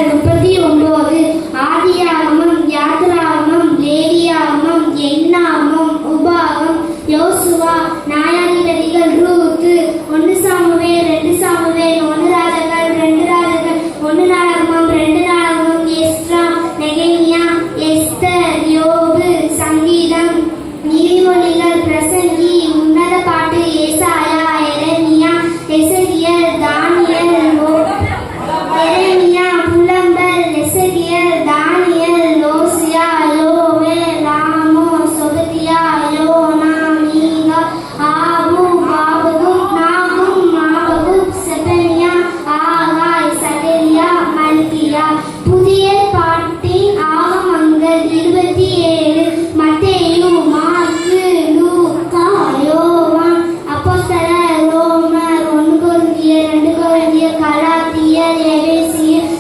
39 ஆதியாகமம், யாத்திராகமம், லேவியாகமம், எண்ணாகமம், உபாகம், யோசுவா, நியாயாதிபதிகள், ரூத், 1 சாமுவேல், 2 சாமுவேல், 1 ராஜாக்கள், 2 ராஜாக்கள், 1 நாளாகமம், 2 நாளாகமம், எஸ்றா, நெகேமியா, எஸ்தர், யோபு, சங்கீதம், நீதிமொழிகள், பிரசங்கி, உன்னத பாட்டு, ஏசாயா, எரேமியா, எசேக்கியேல், தானியேல், எரேமியா, புலம்பல், எசேக்கியேல், தானியேல், ஓசியா, யோவேல், ஆமோஸ், ஒபதியா, யோனா, மீகா, ஆகூப், நாகூம், ஆபகுக், செபனியா, ஆகாய், சகரியா, மல்கியா. புதிய